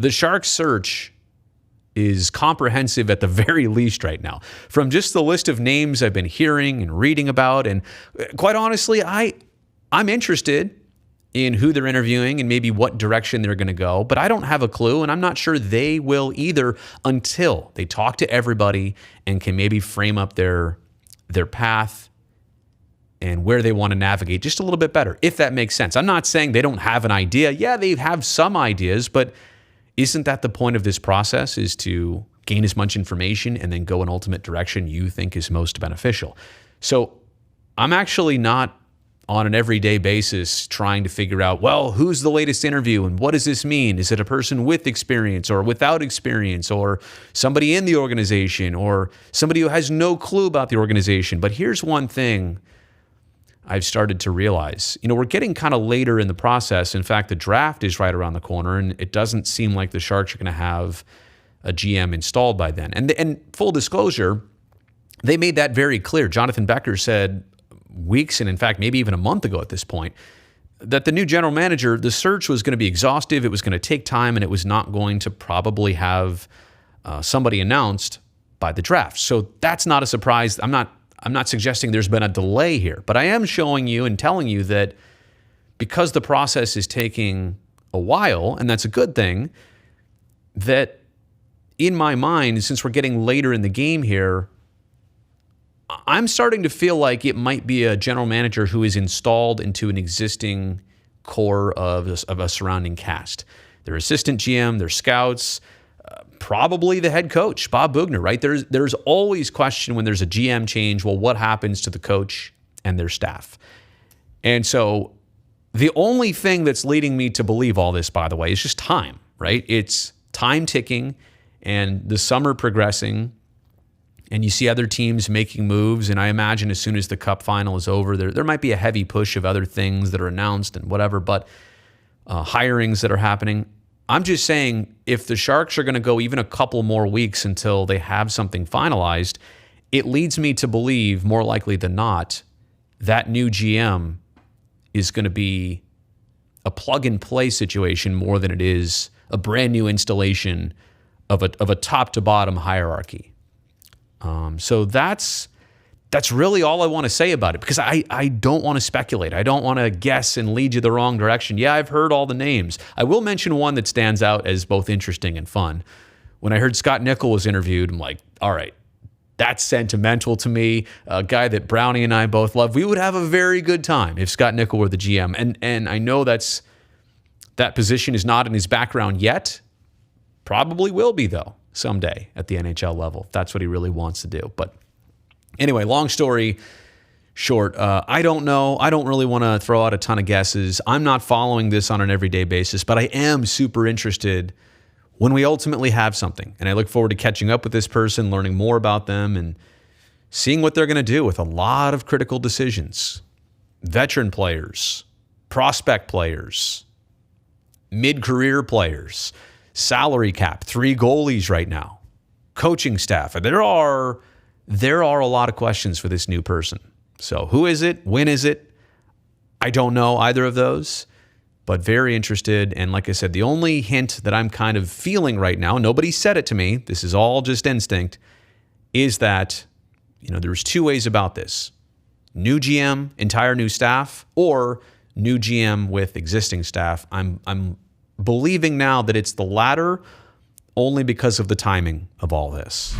The Sharks search is comprehensive at the very least right now. From just the list of names I've been hearing and reading about, and quite honestly, I'm interested in who they're interviewing and maybe what direction they're going to go, but I don't have a clue, and I'm not sure they will either until they talk to everybody and can maybe frame up their path and where they want to navigate just a little bit better, if that makes sense. I'm not saying they don't have an idea. Yeah, they have some ideas, but isn't that the point of this process, is to gain as much information and then go an ultimate direction you think is most beneficial? So I'm actually not on an everyday basis trying to figure out, well, who's the latest interview and what does this mean? Is it a person with experience or without experience, or somebody in the organization, or somebody who has no clue about the organization? But here's one thing I've started to realize. We're getting kind of later in the process. In fact, the draft is right around the corner, and it doesn't seem like the Sharks are going to have a GM installed by then. And full disclosure, they made that very clear. Jonathan Becker said weeks, and in fact, maybe even a month ago at this point, that the new general manager, the search was going to be exhaustive, it was going to take time, and it was not going to probably have somebody announced by the draft. So that's not a surprise. I'm not suggesting there's been a delay here, but I am showing you and telling you that because the process is taking a while, and that's a good thing, that in my mind, since we're getting later in the game here, I'm starting to feel like it might be a general manager who is installed into an existing core of a surrounding cast. Their assistant GM, their scouts, probably the head coach, Bob Boughner, right? There's always question when there's a GM change, well, what happens to the coach and their staff? And so the only thing that's leading me to believe all this, by the way, is just time, right? It's time ticking and the summer progressing, and you see other teams making moves, and I imagine as soon as the Cup final is over, there might be a heavy push of other things that are announced and whatever, but hirings that are happening. I'm just saying, if the Sharks are going to go even a couple more weeks until they have something finalized, it leads me to believe, more likely than not, that new GM is going to be a plug-and-play situation more than it is a brand new installation of a top-to-bottom hierarchy. So that's really all I want to say about it, because I don't want to speculate. I don't want to guess and lead you the wrong direction. Yeah, I've heard all the names. I will mention one that stands out as both interesting and fun. When I heard Scott Nickel was interviewed, I'm like, all right, that's sentimental to me. A guy that Brownie and I both love. We would have a very good time if Scott Nickel were the GM. And I know that position is not in his background yet. Probably will be, though, someday at the NHL level, if that's what he really wants to do. But anyway, long story short, I don't know. I don't really want to throw out a ton of guesses. I'm not following this on an everyday basis, but I am super interested when we ultimately have something. And I look forward to catching up with this person, learning more about them, and seeing what they're going to do with a lot of critical decisions. Veteran players, prospect players, mid-career players, salary cap, 3 goalies right now, coaching staff. There are a lot of questions for this new person. So who is it? When is it? I don't know either of those, but very interested. And like I said, the only hint that I'm kind of feeling right now, nobody said it to me, this is all just instinct, is that, there's 2 ways about this. New GM, entire new staff, or new GM with existing staff. I'm believing now that it's the latter, only because of the timing of all this.